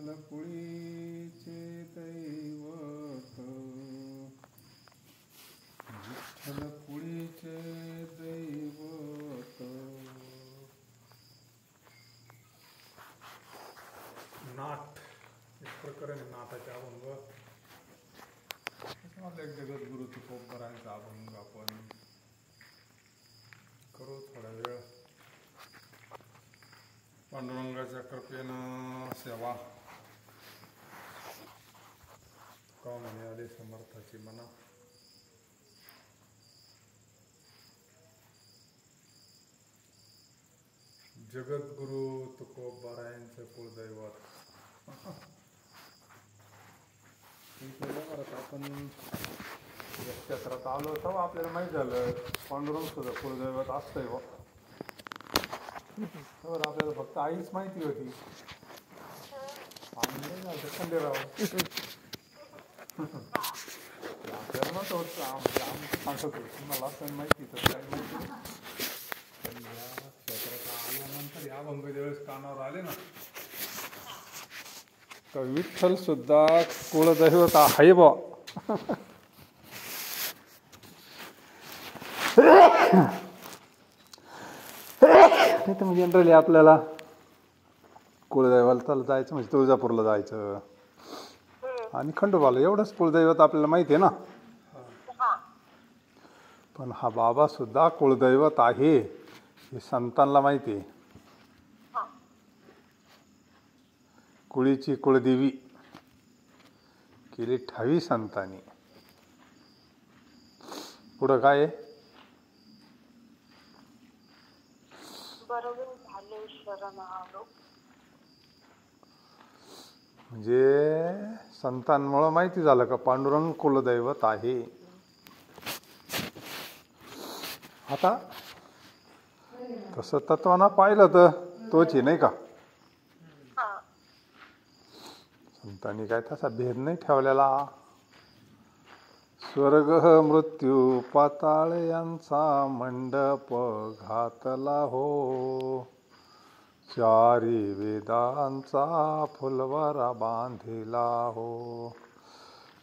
विठ्ठलपुरीचे दैवत, विठ्ठलपुरीचे दैवत. नाथ एक प्रकारे नाथाचे अभंग, जगद्गुरु तुकोबरायांचा अभंग आपण करू थोडा वेळ. पांडुरंगाच्या कृपेनं सेवा का म्हणे आले समर्थाची मना. जगद्गुरु तुकोबरायांचं कुलदैवत. आपण या क्षेत्रात आलो तेव्हा आपल्याला माहीत झालं पांडुरंग सुद्धा कुलदैवत असतंय व. तर आपल्याला फक्त आईच माहिती होती आणि नाही झालं खंडेराव आपल्याला नव्हतं होतं. आमचं सांगत होतं तुम्हाला असं माहिती तर काही माहिती. पण या क्षेत्रात आल्यानंतर या अभंग ज्यावेळेस कानावर आले ना तर विठ्ठल सुद्धा कुलदैवत आहे बा. तर जनरली आपल्याला कुलदैवाला जायचं म्हणजे तुळजापूरला जायचं आणि खंडोबाला, एवढंच कुलदैवत आपल्याला माहिती आहे ना. पण हा बाबा सुद्धा कुलदैवत आहे हे संतांना माहिती आहे. कुळीची कुळदेवी केली ठावी संतांनी. पुढं काय आहे? म्हणजे संतांमुळे माहिती झालं का पांडुरंग कुलदैवत आहे. आता तसं तत्वानं पाहिलं तर तोच आहे नाही का. संतांनी काय तसा भेद नाही ठेवलेला. स्वर्ग मृत्यू पाताळ यांचा मंडप घातला हो, चारी वेदांचा फुलवारा बांधिला हो,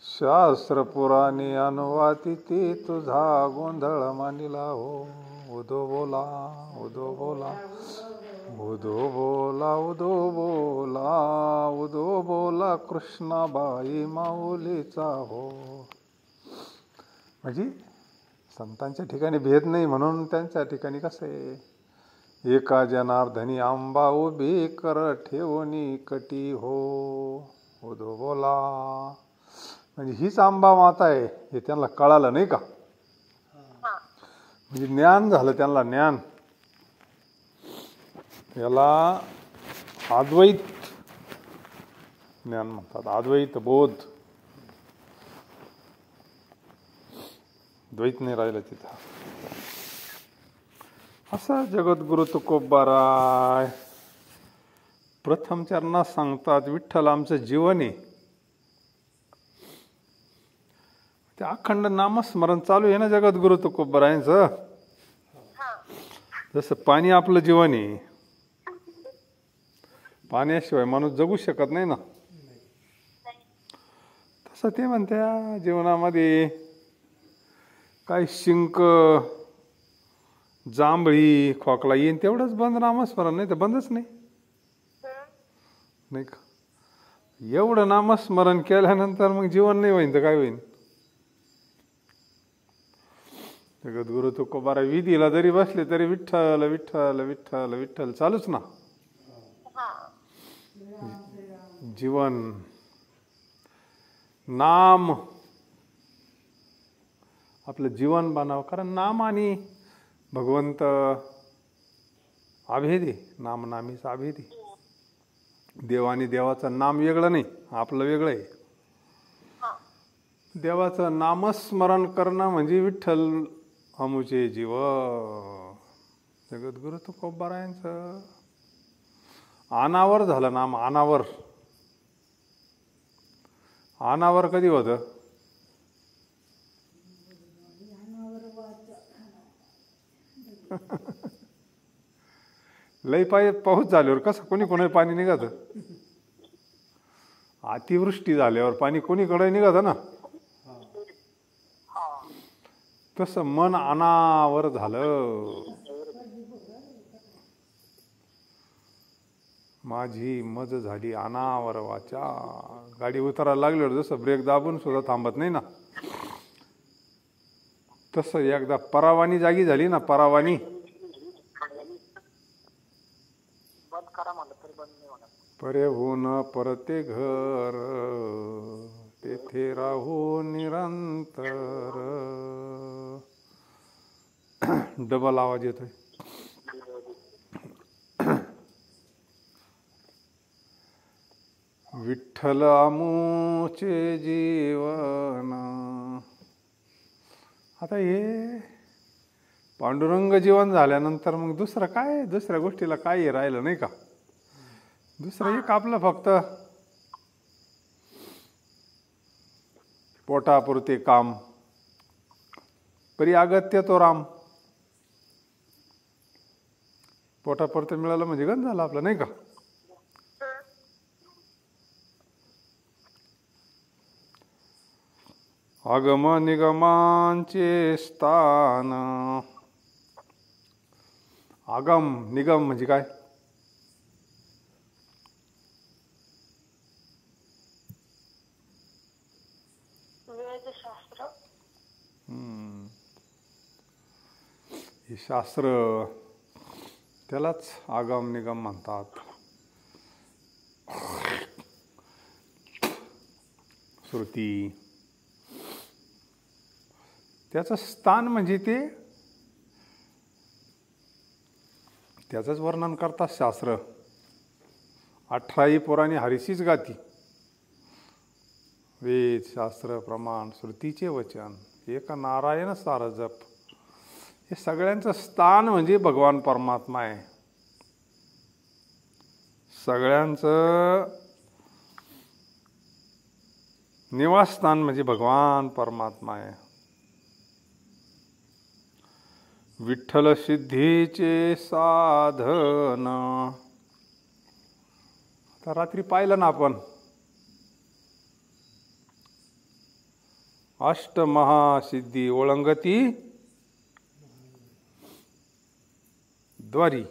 शास्त्र पुराणी अनुवादी ते तुझा गोंधळ मांडिला हो. उदो बोला उदो बोला उदो बोला उदो बोला उदो बोला कृष्णाबाई माऊलीचा हो. म्हणजे संतांच्या ठिकाणी भेद नाही म्हणून त्यांच्या ठिकाणी कसं आहे, एका जनार्दनी आंबा उभी कर ठेवणी कटी हो. उदो बोला म्हणजे हीच आंबा माता आहे हे त्यांना कळालं नाही का. म्हणजे ज्ञान झालं त्यांना, ज्ञान. याला अद्वैत ज्ञान म्हणतात, अद्वैत बोध. द्वैत नाही राहिलं तिथं. असं जगद्गुरु तुकोबाराय प्रथम चरणात सांगतात विठ्ठल आमचं जीवन आहे. ते अखंड नामस्मरण चालू आहे ना जगद्गुरु तुकोबारायांचं. जसं पाणी आपलं जीवन आहे, पाण्याशिवाय माणूस जगू शकत नाही ना. तसं ते म्हणत्या जीवनामध्ये काही शिंक जांभळी खोकला येईन तेवढंच बंद नामस्मरण, नाही तर बंदच नाही नाही का. एवढं नामस्मरण केल्यानंतर मग जीवन नाही होईन तर काय होईन. जगद्गुरु तुकोबारा विधीला जरी बसले तरी विठ्ठल विठ्ठल विठ्ठल विठ्ठल चालूच ना. जीवन नाम आपलं जीवन बनावं. कारण नाम आणि भगवंत अभेदी, नाम नामीचा अभेदी. देव आणि देवाचं नाम वेगळं नाही, आपलं वेगळं आहे. देवाचं नामस्मरण करणं म्हणजे विठ्ठल अमुचे जीव. जगद्गुरु तुकोबारायांचं अनावर झालं नाम. अनावर, अनावर कधी होतं? लई पाऊस झाल्यावर कसं कोणी कोणी पाणी निघत. अतिवृष्टी झाल्यावर पाणी कोणीकडे निघत ना, तसं मन अनावर झालं. माझी मज झाली अनावर वाचा. गाडी उतरायला लागल्यावर जसं ब्रेक दाबून सुद्धा थांबत नाही ना, तसं एकदा परावानी जागी झाली ना, परावानी परे होऊन परते घर, तेथे राहू निरंतर. डबल आवाज येतोय. विठ्ठल आमूचे जीवन. आता हे पांडुरंग जीवन झाल्यानंतर मग दुसरं काय, दुसऱ्या गोष्टीला काय राहिलं नाही का. दुसरं एक आपलं फक्त पोटापुरते काम, परी अगत्य तो राम. पोटापुरते मिळालं म्हणजे गंज झालं आपलं नाही का. आगम निगमांचे स्थान. आगम निगम म्हणजे काय, हे शास्त्र, त्यालाच आगम निगम म्हणतात. श्रुती, त्याचं स्थान म्हणजे ते, त्याचंच वर्णन करतात शास्त्र. 18 पुराणी हरीशीच गाती. वेद शास्त्र प्रमाण श्रुतीचे वचन, एक नारायण सार जप. हे सगळ्यांचं स्थान म्हणजे भगवान परमात्मा आहे. सगळ्यांचं निवासस्थान म्हणजे भगवान परमात्मा आहे. विठ्ठल सिद्धीचे साधन. आता रात्री पाहिलं ना आपण, अष्टमहासिद्धी ओळंगती द्वारी.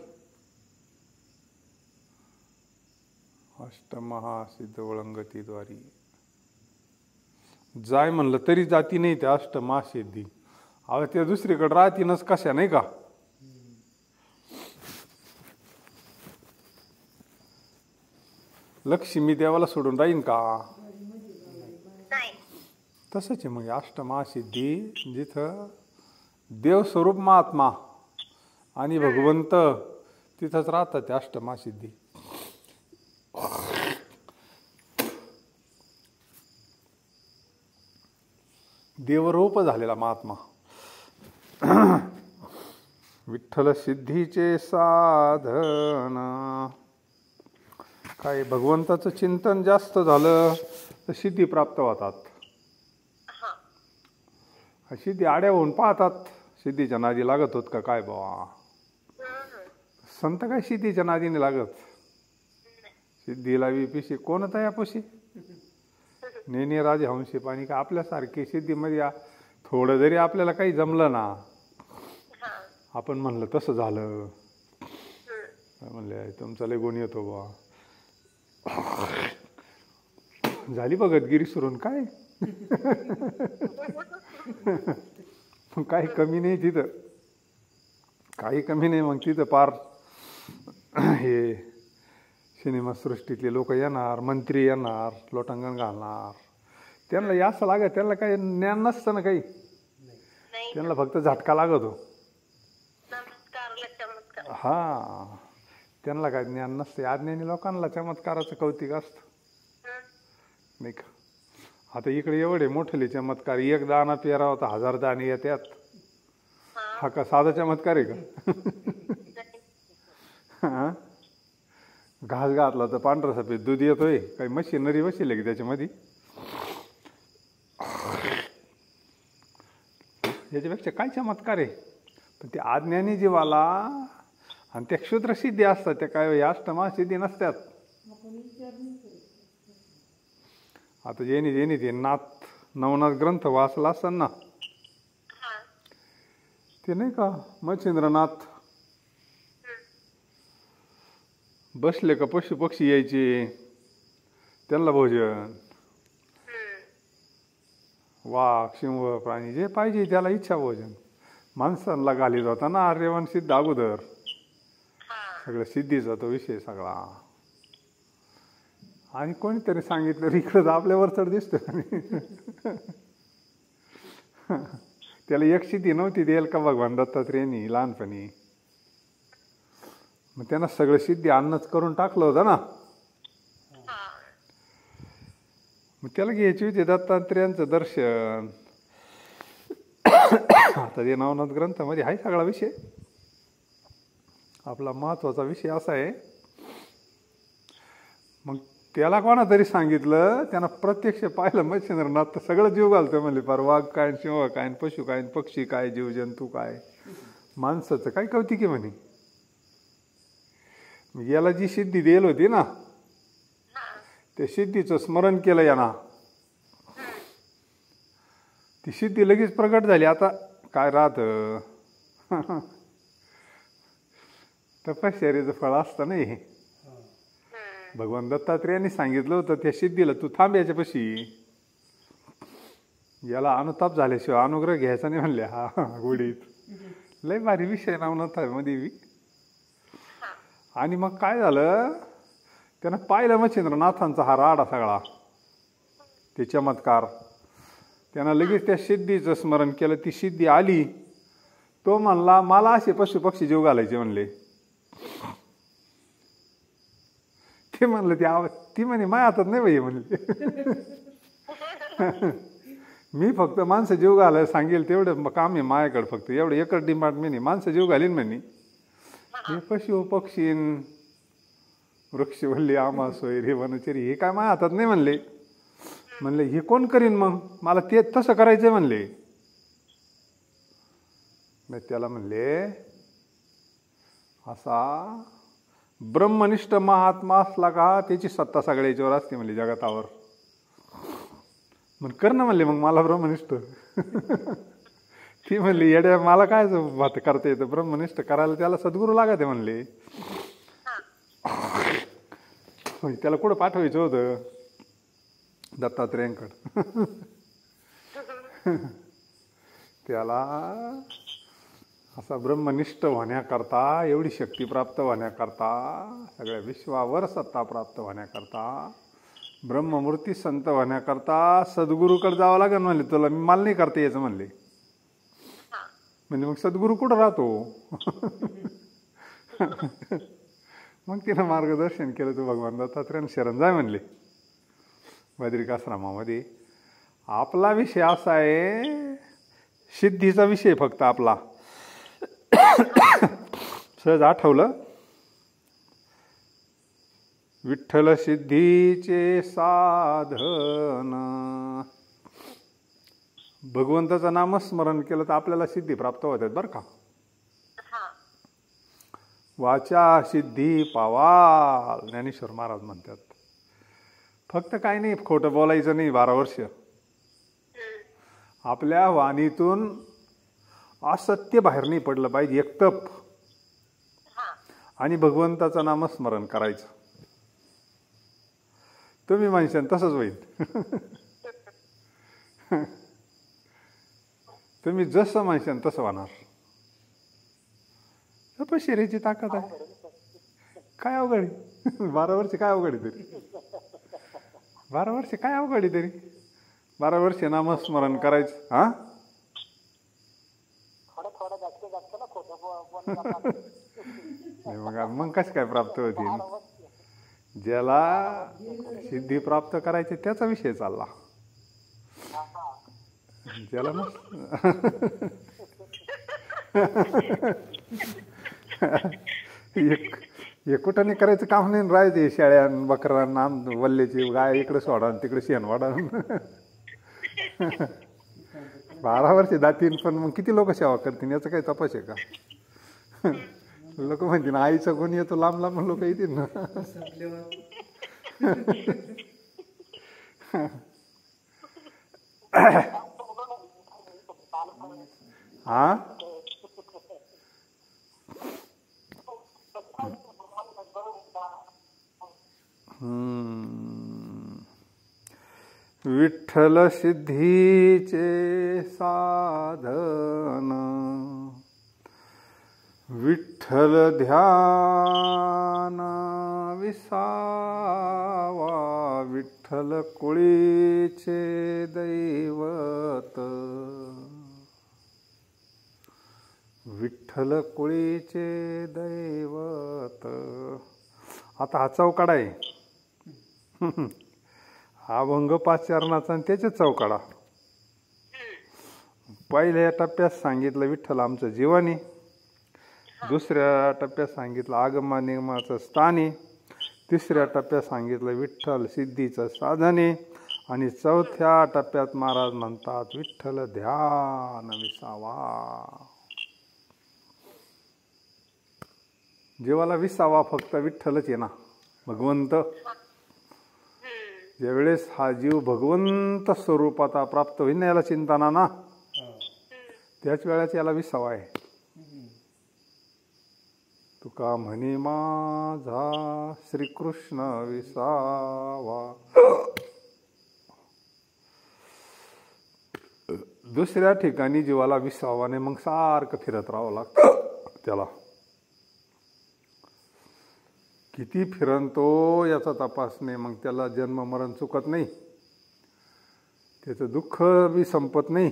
अष्टमहासिद्ध ओळंगती द्वारी. जाय म्हणलं तरी जाती नाही त्या अष्टमहासिद्धी. अहो त्या दुसरीकडे राहतीनच कशा नाही का. लक्ष्मी देवाला सोडून राहीन का. तसंच आहे मग अष्टमहासिद्धी, जिथं देवस्वरूप महात्मा आणि भगवंत तिथंच राहतात त्या अष्टमहासिद्धी. देवरूप झालेला महात्मा. विठ्ठल सिद्धीचे साधन. काय भगवंताचं चिंतन जास्त झालं तर सिद्धी प्राप्त होतात. सिद्धी आड्या होऊन पाहतात, सिद्धीच्या नादी लागत होत का काय बाबा. संत काय सिद्धीच्या नादीने लागत. सिद्धीला विपिशी कोणता यापशी, नेने राजे हंशी पाणी. का आपल्यासारखे सिद्धीमध्ये थोडं जरी आपल्याला काही जमलं ना, आपण म्हणलं तसं झालं, म्हणले तुमचा लय गुण येतो बा. झाली भगतगिरी सुरून काय. काही कमी नाही तिथं, काही कमी नाही. मग तिथं पार हे सिनेमा सृष्टीतले लोक येणार, मंत्री येणार, लोटांगण घालणार. त्यांना असं लागत, त्यांना काही ज्ञान नसतं ना काही. त्यांना फक्त झटका लागतो. हा, त्यांना काय ज्ञान नसते. अज्ञानी लोकांना चमत्काराचं कौतिक असतं नाही का. आता इकडे एवढे मोठे चमत्कार, एक दाना पेरा होता 1000 दाणे येतात. हा का साधा चमत्कार आहे का. घास घातला तर पांढरा सफेद दूध येतोय. काही मशिनरी बसली की त्याच्यामध्ये. याच्यापेक्षा काय चमत्कार आहे. पण ते अज्ञानी जीवाला आणि त्या क्षुद्र सिद्धी असतात, त्या काय अष्टमहासिद्धी नसतात. आता जेनी ते नाथ नवनाथ ग्रंथ वाचला असेल ना, ते नाही का मच्छिंद्रनाथ बसले का पशु पक्षी यायचे त्यांना भोजन, वाघ सिंह प्राणी जे पाहिजे त्याला इच्छा भोजन. माणसांना घालीत होता ना आर्यवन सिद्ध अगोदर, सगळं सिद्धीचा तो विषय सगळा. आणि कोणीतरी सांगितलं इकडं आपल्यावर तर दिसतं त्याला एक सिद्धी नव्हती देईल का भगवान दत्तात्रेयांनी लहानपणी, मग त्यांना सगळं सिद्धी अन्नच करून टाकलं होतं ना. मग त्याला घ्यायची होती दत्तात्रेयांचं दर्शन. आता ते नवनाथ ग्रंथामध्ये आहे सगळा विषय. आपला महत्वाचा विषय असा आहे, मग त्याला कोणा तरी सांगितलं, त्यानं प्रत्यक्ष पाहिलं मच्छिंद्रनाथ तर सगळं जीव घालतोय म्हणले. फार वाघ काय, सिंह काय, पशु काय, पक्षी काय, जीवजंतू काय, माणसाचं काय कौतिक आहे म्हणे. याला जी सिद्धी देल होती ना, त्या सिद्धीचं स्मरण केलं याना, ती सिद्धी लगेच प्रकट झाली. आता काय राहतं तपश्चर्याचं फळ असतं नाही. भगवान दत्तात्रेयांनी सांगितलं होतं त्या सिद्धीला तू थांब याच्यापाशी, याला अनुताप झाल्याशिवाय अनुग्रह घ्यायचा नाही म्हणले. हा गोडीत लय भारी विषय नवनाथ मध्ये. आणि मग काय झालं, त्यानं पाहिलं मच्छिंद्रनाथांचा हा राडा सगळा, ते चमत्कार. त्यानं लगेच त्या सिद्धीचं स्मरण केलं. ती सिद्धी आली, तो म्हणला मला असे पशु पक्षी जीव घालायचे म्हणले. ते म्हणलं ती म्हणे माझ्या हातात नाही बाई म्हणले मी फक्त माणसं जीव घालायला सांगेल तेवढं काम आहे माझ्याकडे, फक्त एवढं एकच डिपार्टमेंट आहे, माणसं जीव घालीन म्हणे. हे पशु पक्षीन वृक्षवल्ली आमा सोयरे वनचरी हे काय माझ्या हातात नाही म्हणले. म्हणले हे कोण करीन, मग मला ते तसं करायचंय म्हणले. मी त्याला म्हणले असा ब्रह्मनिष्ठ महात्मा असला का त्याची सत्ता सगळ्याच्यावर असते म्हणले जगतावर. मग कर ना म्हणले मग मला ब्रह्मनिष्ठ ती म्हणली येड्या मला काय बात करता येतं, ब्रह्मनिष्ठ करायला त्याला सद्गुरू लागत आहे म्हणले. त्याला कुठं पाठवायचं होतं दत्तात्रेयांकडं त्याला असा ब्रह्मनिष्ठ होण्याकरता, एवढी शक्ती प्राप्त होण्याकरता, सगळ्या विश्वावर सत्ता प्राप्त होण्याकरता, ब्रह्ममूर्ती संत होण्याकरता सद्गुरूकडे जावं लागेल म्हणले. तुला मला नाही करता यायचं म्हणले. म्हणजे मग सद्गुरू कुठं राहतो मग तिनं मार्गदर्शन केलं. तू भगवान दत्तात्रेयांना शरण जाय म्हणले बद्रिकाश्रमामध्ये. आपला विषय असा आहे, सिद्धीचा विषय फक्त आपला. सहज आठवलं, विठ्ठल सिद्धीचे साधन. भगवंताचं नामस्मरण केलं तर आपल्याला सिद्धी प्राप्त होतात बरं का. वाचा सिद्धी पावाल ज्ञानेश्वर महाराज म्हणतात. फक्त काही नाही, खोटं बोलायचं नाही 12 वर्ष. आपल्या वाणीतून असत्य बाहेर नाही पडलं पाहिजे. एक तप आणि भगवंताचं नामस्मरण करायचं. तुम्ही म्हणशान तसंच होईल तुम्ही जसं म्हणशान तसं होणार. तपश्चर्याची ताकद आहे. काय अवघड आहे 12 वर्ष काय अवघड आहे तरी, 12 वर्ष काय अवघड आहे तरी, 12 वर्ष नामस्मरण करायचं. हा मग कसं काय प्राप्त होतील. ज्याला सिद्धी प्राप्त करायची त्याचा विषय चालला. ज्याला कुठं नाही करायचं काम नाही राहायचे. शेळ्या बकरांना वल्ल्याची गाय इकडे सोडा तिकडे शेण वाढा 12 वर्ष जातील, पण मग किती लोक सेवा करतील याचं काही तपास आहे का. लोक म्हणतील आईचा कोण येतो लांब लांब लोक येतील ना हा विठ्ठल सिद्धीचे साधन, विठ्ठल ध्यान विसावा, विठ्ठल कुळीचे दैवत, विठ्ठल कुळीचे दैवत. आता हा चौकडा आहे. हा अभंग 5 चरणाचा आणि त्याचे चौकडा. पहिल्या टप्प्यात सांगितलं विठ्ठल आमचं जीवनी, दुसऱ्या टप्प्यात सांगितलं आगमनिगमाचं स्थानी, तिसऱ्या टप्प्यात सांगितलं विठ्ठल सिद्धीचं साधने, आणि चौथ्या टप्प्यात महाराज म्हणतात विठ्ठल ध्यान विसावा. जीवाला विसावा फक्त विठ्ठलच आहे ना, भगवंत. ज्यावेळेस हा जीव भगवंत स्वरूपात प्राप्त होईल ना, याला चिंता ना, त्याच वेळेस याला विसावा आहे. तुका म्हणे माझा श्रीकृष्ण विसावा. दुसऱ्या ठिकाणी जीवाला विसावाने मग सारखं फिरत राहावं लागतं. त्याला किती फिरतो याचा तपास नाही, मग त्याला जन्म मरण चुकत नाही, त्याचं दुःख बी संपत नाही.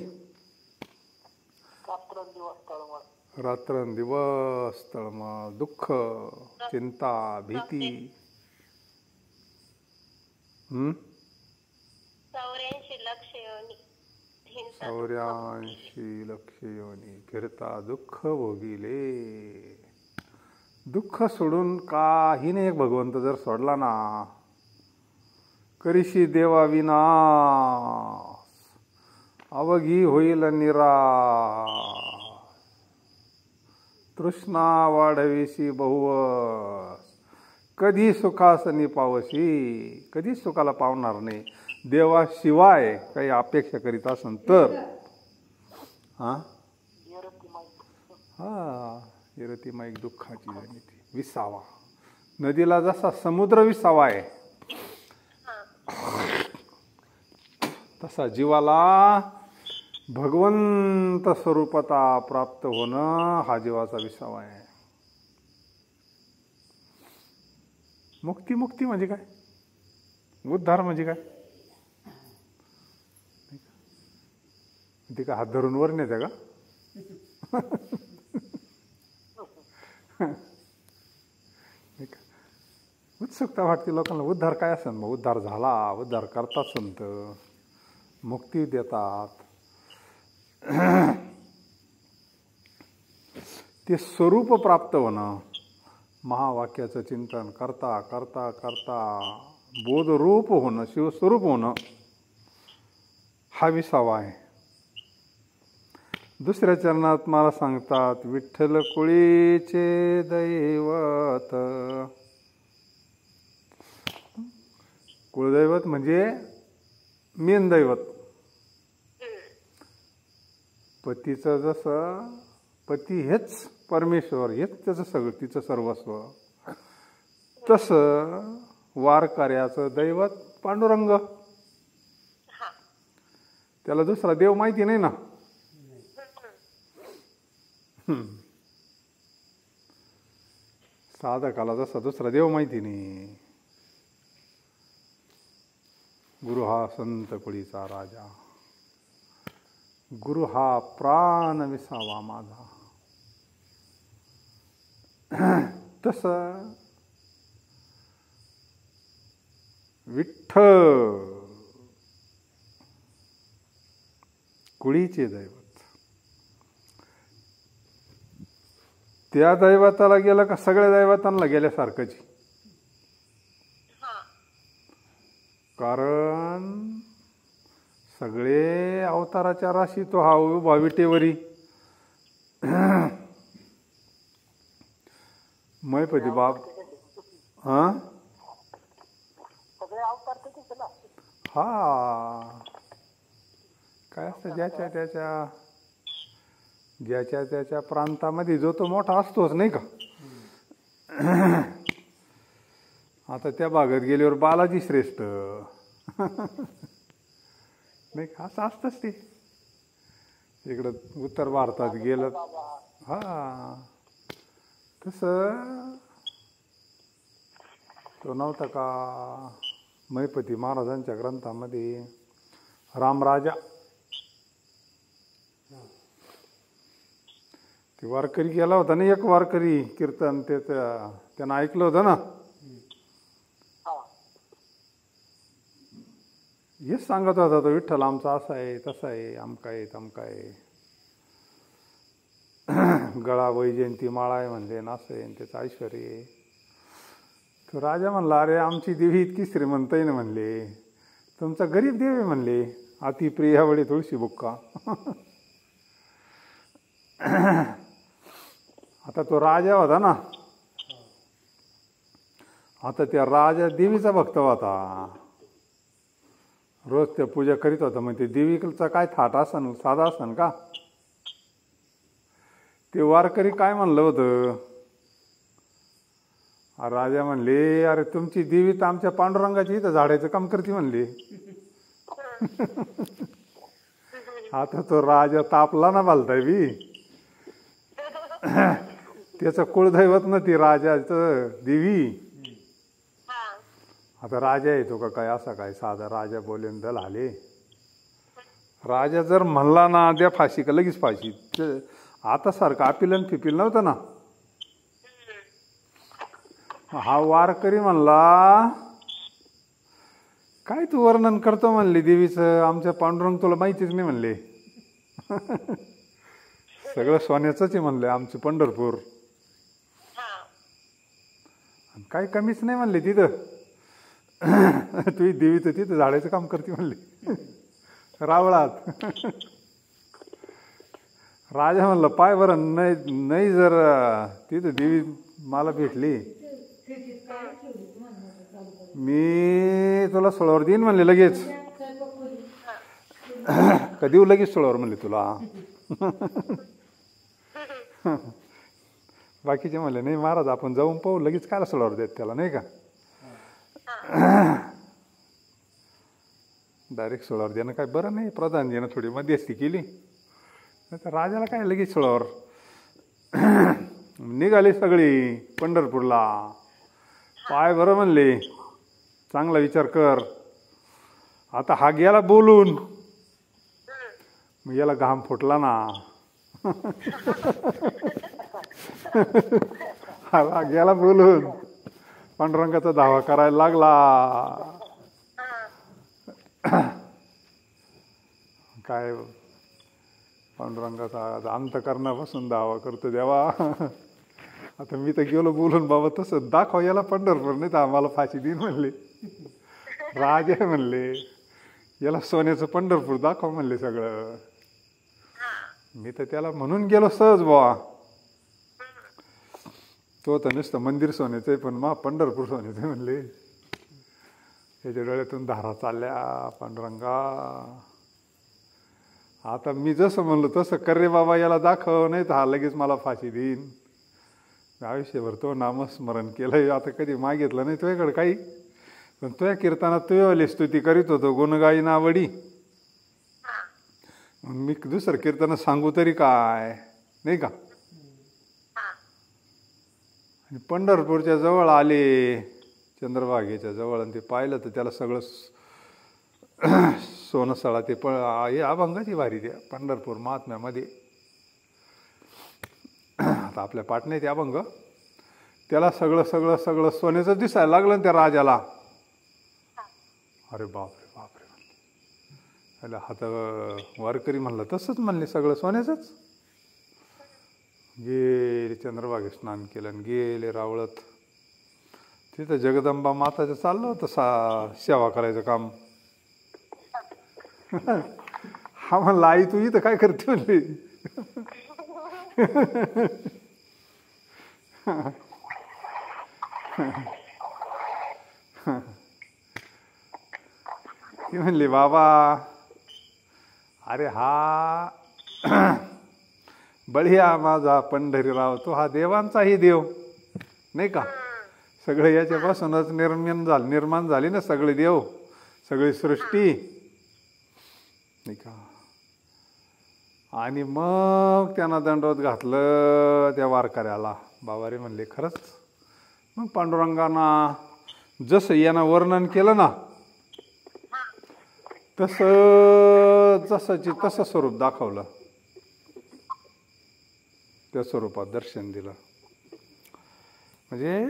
रात्रंदिवस तळमळ, दुःख, चिंता, भीती. 84 लक्ष योनी फिरता दुःख भोगिले. दुःख सोडून काही नाही. एक भगवंत जर सोडला ना, करीशी देवा विनाश, अवघी होईल निराश, तृष्णा वाढवीशी बहुवस, कधी सुखास निपावशी. कधी सुखाला पावणार नाही देवाशिवाय काही अपेक्षा करीत असन तर. हा येरतिमाईक दुःखाची जनिती. विसावा नदीला जसा समुद्र विसावा आहे, तसा जीवाला भगवंत स्वरूपता प्राप्त होणं हा जीवाचा विसावा आहे. मुक्ती, मुक्ती म्हणजे काय? उद्धार म्हणजे काय? ते का हात धरून वर नेते का? उत्सुकता वाटते लोकांना. उद्धार काय असेल? मग उद्धार झाला, उद्धार करतात संत, मुक्ती देतात. ते स्वरूप प्राप्त होणं, महावाक्याचं चिंतन करता करता करता बोधरूप होणं, शिवस्वरूप होणं, हा विसावा आहे. दुसऱ्या चरणात मला सांगतात विठ्ठल कुळीचे दैवत. कुळदैवत म्हणजे मेन दैवत. पतीचं जसं पती हेच परमेश्वर, हेच त्याचं सगळं, तिचं सर्वस्व, तसं वारकऱ्याचं दैवत पांडुरंग. त्याला दुसरा देव माहिती नाही ना. साधकाला जसा दुसरा देव माहिती नाही. गुरु हा संत कुळीचा राजा, गुरु हा प्राण विसावा माझा. तसं विठ्ठल कुळीचे दैवत. त्या दैवताला गेलं का सगळ्या दैवतांना गेल्यासारखंच. कारण सगळे अवताराच्या राशी तो हा उभा विटेवरी. मैपती बाप हा काय असतं ज्याच्या त्याच्या प्रांतामध्ये जो तो मोठा असतोच नाही का. आता त्या भागात गेल्यावर बालाजी श्रेष्ठ नाही का, असं असतंच ते. इकडं उत्तर भारतात गेलं हा तसं तो नव्हता का महिपती महाराजांच्या ग्रंथामध्ये रामराजा ते वारकरी गेला होता ना, एक वारकरी कीर्तन त्यानं ऐकलं होतं ना. हेच सांगत होता तो, विठ्ठल आमचा असा आहे तसा आहे आमका आहे तमका आहे, गळा वैजयंती माळा आहे म्हणले, असं आहे त्याचं ऐश्वर्य आहे. तो राजा म्हणला, अरे आमची देवी इतकी श्रीमंत आहे ना म्हणले, तुमचा गरीब देव आहे म्हणले, अति प्रियावळी तुळशी बुक्का. आता तो राजा होता ना, आता त्या राजा देवीचा भक्त होता, रोज त्या पूजा करीत होता. मग ते देवीचा काय थाट असन, साधा असन का. ते वारकरी काय म्हणलं होतं, राजा म्हणले, अरे तुमची देवी तर आमच्या पांडुरंगाची इथं झाडायचं काम करते म्हणले. आता तो राजा तापला ना बालताय बी, त्याचं कुळदैवत ना ती राजाचं देवी. आता राजा येतो का काय, असा काय साधा राजा बोलेन दल आले. राजा जर म्हणला ना द्या फाशी का लगेच फाशी. आता सारखं आपिलन फिपिल नव्हतं ना. हा वारकरी म्हणला, काय तू वर्णन करतो म्हणले देवीचं, आमच्या पांडुरंग तुला माहितीच नाही म्हणले. सगळं सोन्याचंच आहे म्हणले आमचं पंढरपूर, काही कमीच नाही म्हणले तिथं. तुझी देवी तर तिथं झाडायचं काम करते म्हणले रावळात. राजा म्हणलं, पाय बरं नाही जर तिथं देवी मला भेटली मी तुला सोळावर देईन म्हणले लगेच. का देऊ लगेच सोळावर म्हणले तुला. बाकीचे म्हणले, नाही महाराज आपण जाऊन पाहू, लगेच कायला सोळावर देत त्याला नाही का. डायरेक्ट सोळावर देणं काय बरं नाही, प्रधानजीनं थोडी मध्यस्थी केली, तर राजाला काय लगेच सोळावर. निघाले सगळी पंढरपूरला. पाय बरं म्हणले, चांगला विचार कर. आता हा गेला बोलून, मग याला घाम फुटला ना. हा गेला बोलून, पांडुरंगाचा धावा करायला लागला. काय पांडुरंगाचा अंतकरणापासून धावा करतो देवा. आता मी तर गेलो बोलून, बाबा तसं दाखव याला पंढरपूर, नाही तर आम्हाला फाशी देईन म्हणले. राजा म्हणले, याला सोन्याचं पंढरपूर दाखव म्हणले सगळं. मी तर त्याला म्हणून गेलो सहज बुवा, तो तर नुसतं मंदिर सोन्याचं आहे, पण मा पंढरपूर सोन्याचं आहे म्हणले. त्याच्या डोळ्यातून धारा चालल्या, पांडुरंगा आता मी जसं म्हणलो तसं कर रे बाबा, याला दाखव, नाही तर हा लगेच मला फाशी देईन. आयुष्यभर तो नामस्मरण केलंय, आता कधी मागितलं नाही तुझ्याकडे काही, पण तुझ्या कीर्तनात तुझ्यावाली स्तुती करीत होतो, गुणगाई नावडी. मी दुसरं कीर्तन सांगू तरी काय, नाही का. आणि पंढरपूरच्या जवळ आले, चंद्रभागेच्या जवळ, आणि ते पाहिलं तर त्याला सगळं सोनसळा. ते हे अभंगाची वारी त्या पंढरपूर महात्म्यामध्ये. आता आपल्या पाटण्यात ते अभंग, त्याला सगळं सगळं सगळं सोन्याचं दिसायला लागलं त्या राजाला. अरे बापरे बापरे म्हणले. हात वारकरी म्हणलं तसंच म्हणले, सगळं सोन्याचंच. गेले चंद्रभागेत स्नान केलं आणि गेले रावळत. तिथं जगदंबा माताचं चाललं होतं सेवा करायचं काम. हा म्हणला, आई तू इथं काय करते म्हणली. ती म्हणली, बाबा अरे हा बळीया माझा पंढरीराव, तो हा देवांचाही देव नाही का. सगळे याच्यापासूनच निर्माण झाली ना सगळे देव, सगळी सृष्टी नाही का. आणि मग त्यांना दंडवत घातलं त्या वारकऱ्याला. बाबा रे म्हणले खरंच. मग पांडुरंगांना जसं यानं वर्णन केलं ना तसं स्वरूप दाखवलं, त्या स्वरूपात दर्शन दिलं. म्हणजे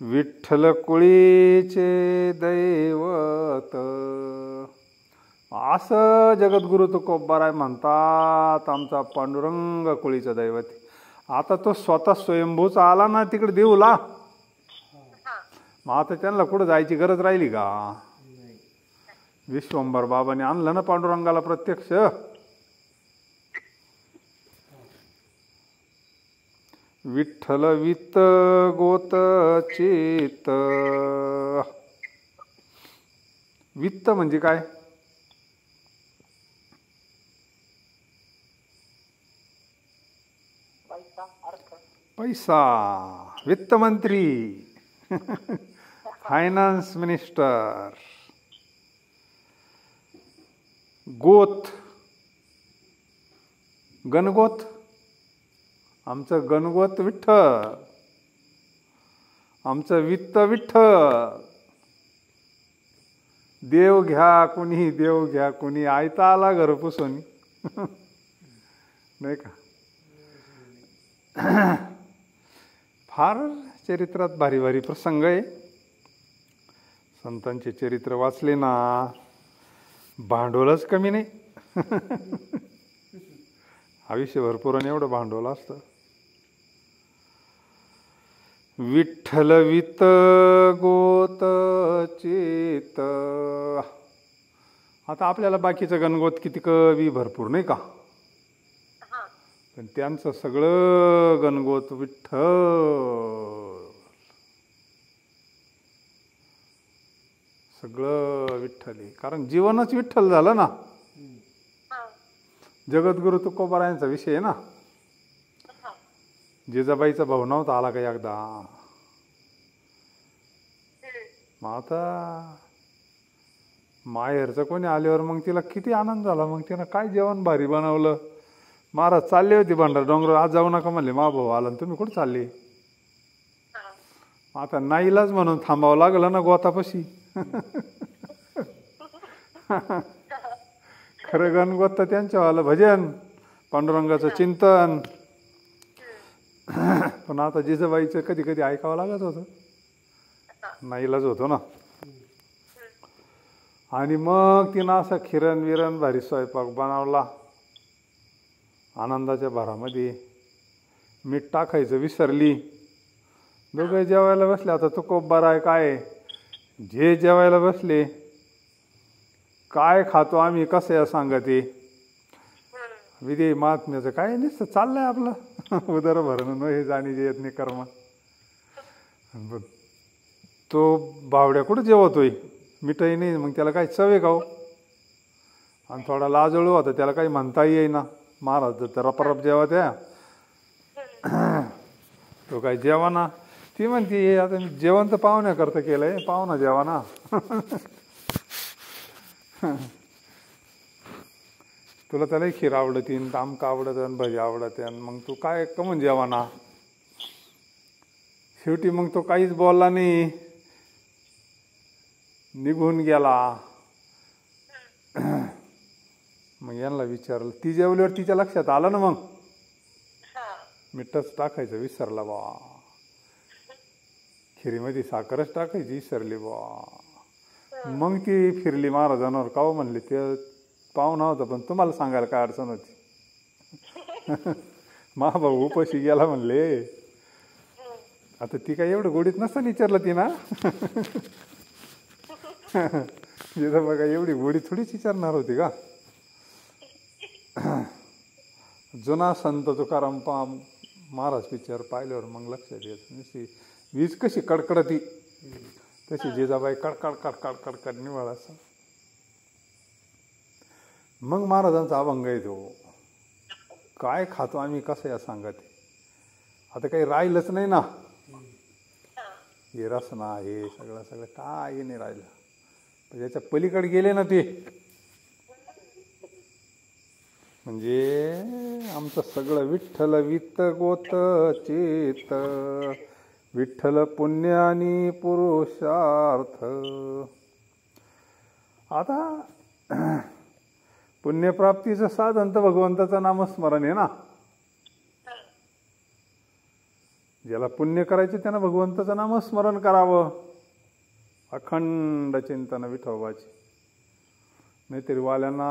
विठ्ठल कुळीचे दैवत असं जगद्गुरु तुकोबाराय म्हणतात, आमचा पांडुरंग कुळीचा दैवत. आता तो स्वतः स्वयंभूचा आला ना तिकडे देऊला, मग आता त्यांना कुठं जायची गरज राहिली का. विश्वंभर बाबाने आणलं ना पांडुरंगाला प्रत्यक्ष. विठ्ठल वित्त गोत चित. वित्त म्हणजे काय. पैसा. वित्तमंत्री फायनान्स मिनिस्टर. गोत गणगोत. आमचं गणगोत विठ्ठल, आमचं वित्त विठ्ठल. देव घ्या कुणी, देव घ्या कुणी, आयता आला घर पुसून नाही का. फार चरित्रात भारी भारी प्रसंग आहे. संतांचे चरित्र वाचले ना भांडवलच कमी नाही. आयुष्य भरपूर आणि एवढं भांडवल असतं. विठ्ठल वित्त गोत चित. आता आपल्याला बाकीचं गणगोत किती कवी भरपूर नाही का, पण त्यांचं सगळं गणगोत विठ्ठल, सगळं विठ्ठल आहे. कारण जीवनच विठ्ठल झालं ना. जगद्गुरु तुकोबारायांचा विषय आहे ना. जिजाबाईचा भाऊ नव्हता आला का एकदा. मग आता माहेरचं कोणी आल्यावर मग तिला किती आनंद झाला. मग तिनं काय जेवण भारी बनवलं. महाराज चालले होते भंडार डोंगर, आज जाऊ नका म्हणले. मा भाऊ आला, तुम्ही कुठं चालले. आता नाईलाज म्हणून थांबावं लागलं ना गोतापाशी. खरं गणगोत तर त्यांच्यावालं भजन, पांडुरंगाचं चिंतन. पण आता जिजाबाईचं कधी कधी ऐकावं लागत होतं, नाईलाज होतो ना. आणि मग तिनं असं खिरण विरण भारी स्वयंपाक बनवला. आनंदाच्या भरामध्ये मीठ टाकायचं विसरली. दोघं जेवायला बसले. आता तुकोबाराय काय जे जेवायला बसले, काय खातो आम्ही कसं या सांगते. विधी महात्म्याचं काय नसतं, चाललंय आपलं उदर भरणं न हे जाणी जे येत नाही कर्म. तो बावड्या कुठं जेवतोय, मिठाई नाही, मग त्याला काय चव आहे का हो. आणि थोडा लाजळू होता, त्याला काही म्हणता येईना. महाराज तर रपरप जेवा त्या. तो काय जेवाना. ती म्हणते आता जेवण तर पाहुण्याकरता केलंय, पाहुणा जेवाना. तुला त्याला खीर आवडती, आमका आवडत, भजी आवडत, मग तू काय कमून जेवाना. शेवटी मग तो काहीच बोलला नाही, निघून गेला. मग यांना विचारलं. ती जेवल्यावर तिच्या लक्षात आलं ना, मग मीठच टाकायचं विसरला बा, खिरीमध्ये साखरच टाकायची विसरली बा. मग ती फिरली महाराजांवर. का म्हणले ते पाहुणा होता, पण तुम्हाला सांगायला काय अडचण होती. महाभाऊ उपाशी गेला म्हणले. आता ती काय एवढं गोडीत नसतं विचारलं ती ना. जिथं बघा एवढी गोडी थोडीच विचारणार होती का. जुना संत तुकाराम महाराज पिक्चर पाहिल्यावर मग लक्षात येत. नुसती वीज कशी कडकडती तशी जिजाबाई कडकड कडकड कडकड निवळ असं. मग महाराजांचा अभंग आहे तो. काय खातो आम्ही कसं या सांगत. आता काही राहिलंच नाही ना, हे रसना हे सगळं सगळं काय नाही राहिलं. पण याच्या पलीकडे गेले ना ते, म्हणजे आमचं सगळं विठ्ठल वित्त गोत चेत, विठ्ठल पुण्य आणि पुरुषार्थ. आता पुण्यप्राप्तीचं साधन तर भगवंताचं नामस्मरण आहे ना. ज्याला पुण्य करायचे त्यानं भगवंताचं नामस्मरण करावं, अखंड चिंतन विठोबाची. नाहीतरी वाल्यांना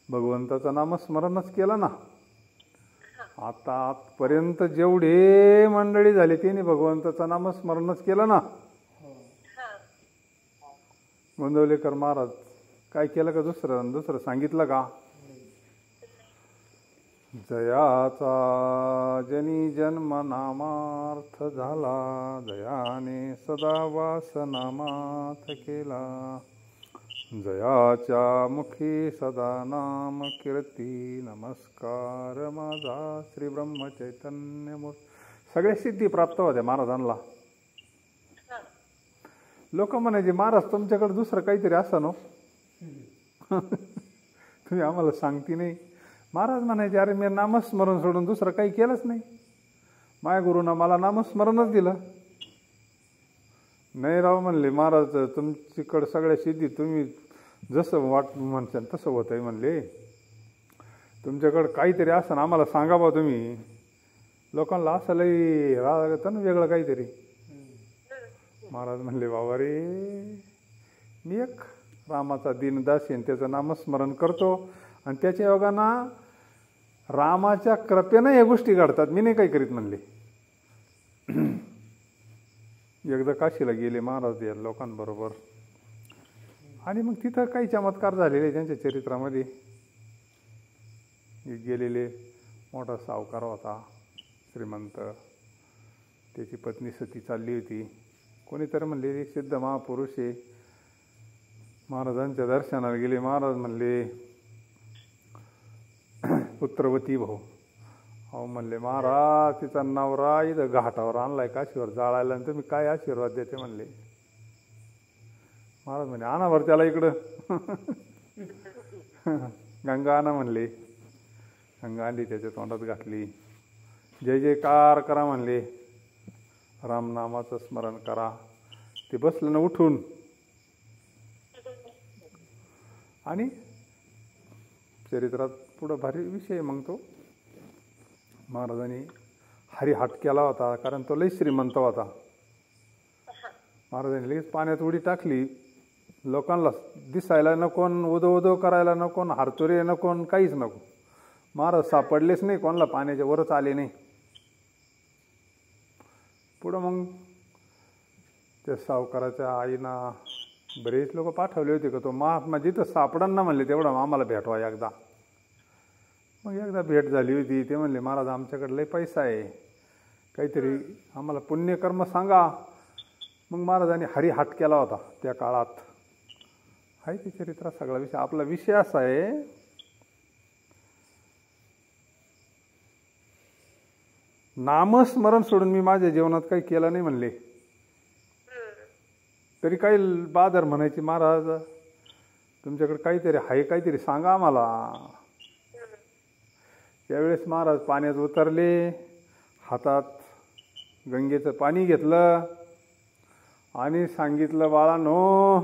भगवंताचं नामस्मरणच केलं ना. आता आजपर्यंत जेवढे मंडळी झाली त्यांनी भगवंताचं नामस्मरणच केलं ना. गोंदवलेकर महाराज काय केलं का दुसरं सांगितलं का. जयाचा जनी जन्म नामार्थ झाला, जयाने सदा वास नामात केला. जयाच्या मुखी सदा नाम कीर्ती, नमस्कार माझा श्री ब्रह्म चैतन्य मूर्ती. सगळ्या सिद्धी प्राप्त होत्या महाराजांना. लोक म्हणायचे महाराज तुमच्याकडे दुसरं काहीतरी असं नो, तुम्ही आम्हाला सांगती नाही. महाराज म्हणायचे अरे मी नामस्मरण सोडून दुसरं काही केलंच नाही, माझ्या गुरुनं मला नामस्मरणच दिलं. नाही राव म्हणले महाराज तुमच्याकडं सगळ्या सिद्धी तुम्ही जसं म्हणशाल तसं होत आहे म्हणले. तुमच्याकडं काहीतरी असं ना आम्हाला सांगा बा तुम्ही. लोकांना असं लई रागतं ना वेगळं काहीतरी. महाराज म्हणले बाबा रे मी एक रामाचा दीनदास आहे, त्याचं नामस्मरण करतो आणि त्याच्या योगानं रामाच्या कृपेनं या गोष्टी घडतात, मी नाही काही करीत म्हणले. एकदा काशीला गेले महाराज या लोकांबरोबर आणि मग तिथं काही चमत्कार झालेले त्यांच्या चरित्रामध्ये. गेलेले मोठा सावकार होता श्रीमंत, त्याची पत्नी सती चालली होती. कोणीतरी म्हणले एक सिद्ध महापुरुष आहे, महाराजांच्या दर्शनाला गेले. महाराज म्हणले पुत्रवती भाऊ. अहो म्हणले महाराज तिचा नवरा इथं घाटावर आणलाय काशीवर जाळायला आणि तुम्ही काय आशीर्वाद देते म्हणले. महाराज म्हणे आणा बरं त्याला इकडं. गंगा आणा म्हणले. गंगा आणली त्याच्या तोंडात घातली. जय जयकार करा म्हणले, रामनामाचं स्मरण करा. ते बसलं ना उठून आणि चरित्रात पुढं भारी विषय मग तो. महाराजांनी हरिहाट केला होता कारण तो लई श्रीमंत होता. महाराजांनी लगेच पाण्यात उडी टाकली. लोकांना दिसायला नको, उदो उदो करायला नको, हारतुरे नको, काहीच नको. महाराज सापडलेच नाही, कोणाला पाण्याच्या वरच आले नाही. पुढं मग त्या सावकाराच्या आईना बरेच लोक पाठवले होते का तो महात्मा जिथं सापडांना म्हणले तेवढं आम्हाला भेटवा एकदा. मग एकदा भेट झाली होती. ते म्हणले महाराज आमच्याकडे लई पैसा आहे, काहीतरी आम्हाला पुण्यकर्म सांगा. मग महाराजांनी हरिहाट केला होता त्या काळात. आहे ते चरित्र सगळा विषय. आपला विषय असा आहे नामस्मरण सोडून मी माझ्या जीवनात काही केलं नाही म्हणले. तरी काही बादर म्हणायची महाराज तुमच्याकडे काहीतरी आहे, काहीतरी सांगा आम्हाला. त्यावेळेस महाराज पाण्यात उतरले, हातात गंगेचं पाणी घेतलं आणि सांगितलं बाळांनो,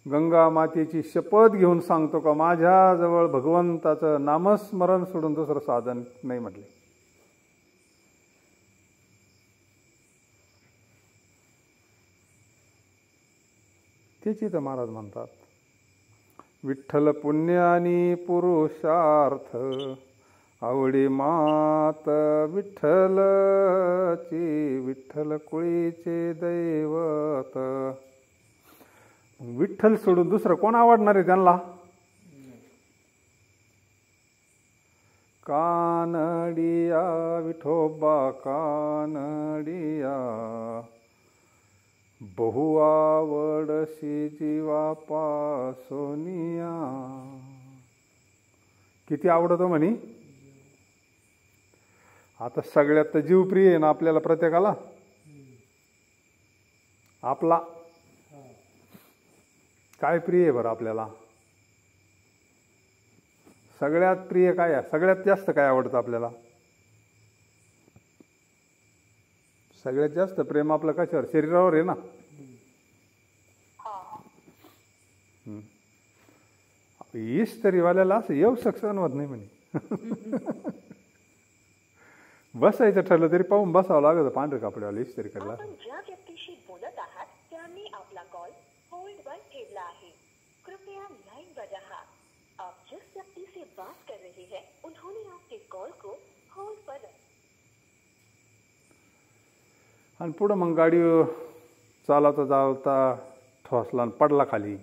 गंगा मातेची शपथ घेऊन सांगतो का माझ्याजवळ भगवंताचं नामस्मरण सोडून दुसरं साधन नाही म्हटले. त्याची तर महाराज म्हणतात विठ्ठल पुण्य आणि पुरुषार्थ, आवडी मात विठ्ठलची, विठ्ठल कुळीचे दैवत. विठ्ठल सोडून दुसरं कोण आवडणार आहे त्यांना. कानडिया विठोबा कानडिया, बहुआ आवडशी जीवा पासोनिया. किती आवडतो म्हणे. आता सगळ्यात तर जीव प्रिय आहे ना आपल्याला प्रत्येकाला. आपला काय प्रिय आहे बरं आपल्याला. सगळ्यात प्रिय काय आहे, सगळ्यात जास्त काय आवडतं आपल्याला. सगळ्यात जास्त प्रेम आपलं कशावर, शरीरावर आहे ना. इस्त्रीवाल्याला असं येऊ सहन होत नाही म्हणे. बसायचं ठरलं तरी पाहून बसावं लागत पांढरे कपड्यावाला इस्त्री करायला. ज्या व्यक्तीशी बोलत आहात त्यांनी आपला कॉल होल्ड वर ठेवला आहे. कृपया लाइन पर रहा. आप जिस व्यक्ति से बात कर रहे हैं उन्होंने आपके कॉल को होल्ड पर रखा. आणि पुढं मग गाडी चालवता चालवता ठोसला आणि पडला खाली.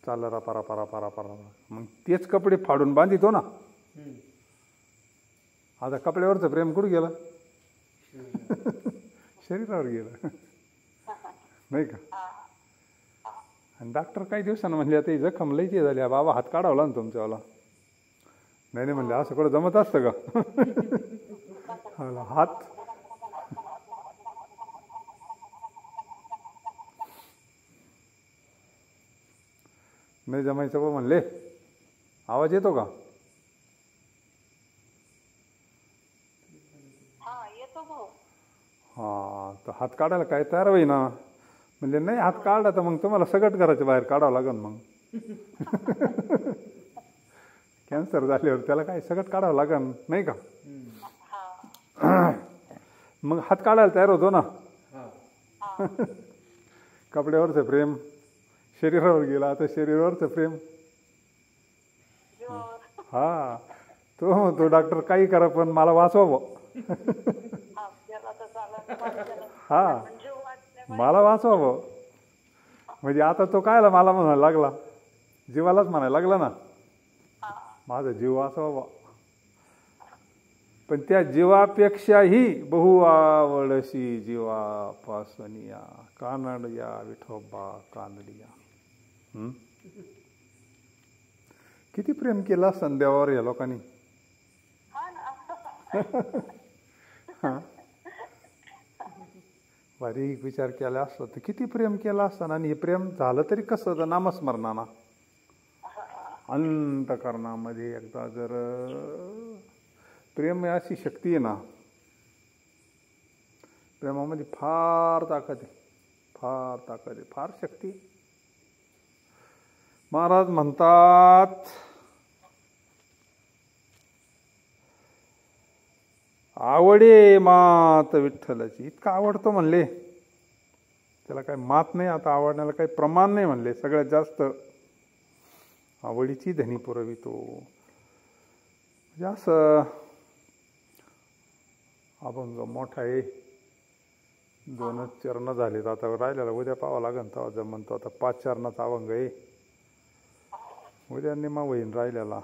चालला रापा रापा रापा रापा रापा. मग तेच कपडे फाडून बांधितो ना. आता कपड्यावरचं प्रेम कुठं गेलं. शरीरावर गेलं नाही का. आणि डॉक्टर काही दिवसानं म्हणले आता ही जखम लईची झाली बाबा, हात काढावला ना तुमच्यावाला. नाही नाही म्हणले असं कुठं जमत असतं का. हात नाही जमायचं बा म्हणले. आवाज येतो का. हा तर हात काढायला काय तयार होईना. म्हणजे नाही हात काढला तर मग तुम्हाला सगळं घराच्या बाहेर काढावं लागेल. मग कॅन्सर झाल्यावर त्याला काय सगळं काढावं लागेल नाही का. मग हात काढायला तयार होतो ना. कपड्यावरचं प्रेम शरीरावर गेला, आता शरीरावरचं प्रेम. हा तो डॉक्टर काही करा पण मला वाचवावं. हा मला वाचवावं. म्हणजे आता तो कायला मला म्हणायला लागला, जीवालाच म्हणायला लागला ना माझा जीव वाचवावा. पण त्या जीवापेक्षाही बहु आवडशी जीवा पासनिया कानडिया विठोबा कानडिया. किती प्रेम केला संध्यावर या लोकांनी. बारीक विचार केला असता तर किती प्रेम केला असताना. आणि हे प्रेम झालं तरी कसं तर नामस्मरणाना अंतकरणामध्ये एकदा जर प्रेम अशी शक्ती आहे ना. प्रेमामध्ये फार ताकद आहे, फार ताकद आहे, फार शक्ती. महाराज म्हणतात आवडे मात विठ्ठलाची. इतका आवडतो म्हणले त्याला काही मात नाही. आता आवडण्याला काही प्रमाण नाही म्हणले. सगळ्यात जास्त आवडीची धनी पुरवितो. म्हणजे असं अभंग मोठा आहे. 2च चरण झालेत आता राहिलेला उद्या पाहावं लागेल तेव्हा जर म्हणतो. आता 5 चरणाचा अभंग आहे. उद्या निमा होईन राहिलेला.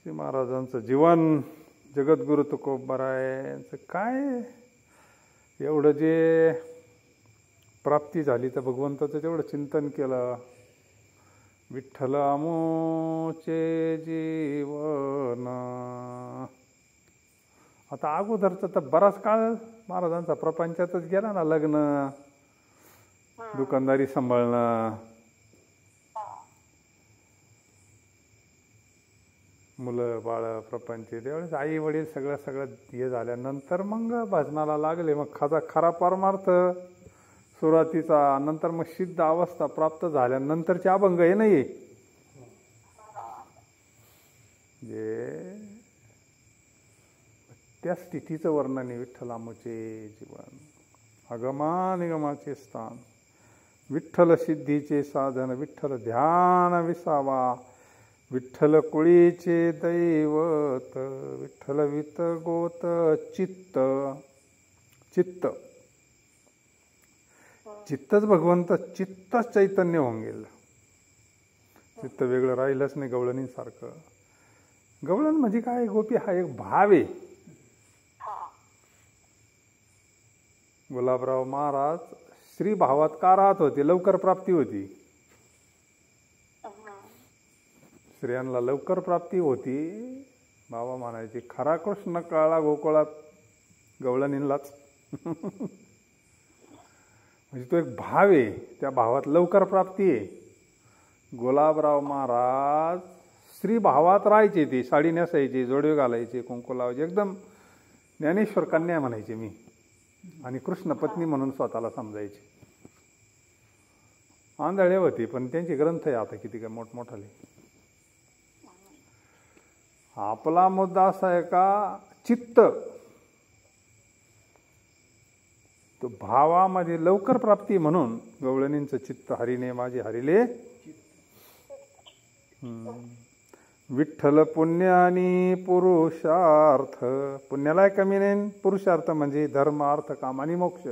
महाराजांचं जीवन जगद्गुरु तुकोबारायांचं काय एवढं जे प्राप्ती झाली तर भगवंताचं तेवढं चिंतन केलं. विठ्ठल आमोचे जीवन. आता अगोदरचा तर बराच काळ महाराजांचा प्रपंचातच गेला ना. लग्न, दुकानदारी सांभाळणं, मुलं बाळ प्रपंच. त्यावेळेस आई वडील सगळं हे झाल्यानंतर मग भजनाला लागले. मग खरा परमार्थ सुरुवातीचा. नंतर मग सिद्ध अवस्था प्राप्त झाल्यानंतरचे अभंग हे नाही जे त्या स्थितीचं वर्णन आहे. विठ्ठलामुचे जीवन अगमा निगमाचे स्थान, विठ्ठल सिद्धीचे साधन, विठ्ठल ध्यान विसावा, विठ्ठल कुळीचे दैवत, विठ्ठल वित गोत चित्त. चित्त चित्तच भगवंत, चित्तच चैतन्य होऊन गेलं. चित्त वेगळं राहिलंच नाही गवळणीसारखं. गवळण म्हणजे काय गोपी हा एक भाव आहे. गुलाबराव महाराज श्री भावात का राहत होते? लवकर प्राप्ती होती. स्त्रियांना लवकर प्राप्ती होती. बाबा म्हणायचे खरा कृष्ण कळला गोकुळात गवळणींलाच. म्हणजे तो एक भाव आहे, त्या भावात लवकर प्राप्ती आहे. गुलाबराव महाराज स्त्री भावात राहायचे, ते साडी नेसायचे, जोडवे घालायचे, कुंकू लावायचे, एकदम ज्ञानेश्वर कन्या म्हणायचे मी. आणि कृष्ण पत्नी म्हणून स्वतःला समजायचे. आंधळे होते पण त्यांचे ग्रंथ आहे आता किती काय मोठमोठाले. आपला मुद्दा असा आहे का चित्त तो भावामध्ये लवकर प्राप्ती म्हणून गवळणींचं चित्त हरिने माझे हरिले. विठ्ठल पुण्य आणि पुरुषार्थ. पुण्याला कमी नाही, पुरुषार्थ म्हणजे धर्म अर्थ काम आणि मोक्ष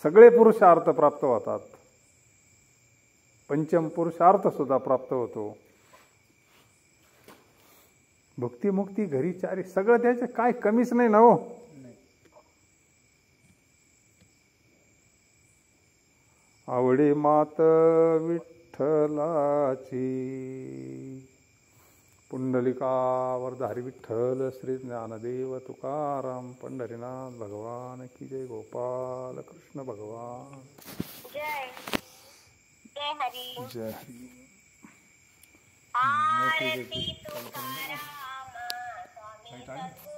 सगळे पुरुषार्थ प्राप्त होतात. पंचम पुरुषार्थ सुद्धा प्राप्त होतो. भक्ती मुक्ती घरी चारी सगळं त्याचे काय कमीच नाही ना हो. आवडे मात विठ्ठलाची पुंडलिकावरधारी विठ्ठल श्री ज्ञानदेव तुकाराम पंढरीनाथ भगवान की जय. गोपाल कृष्ण भगवान जय. जय हरी. जय हरी. आरती तुकाराम स्वामी सद्गुरू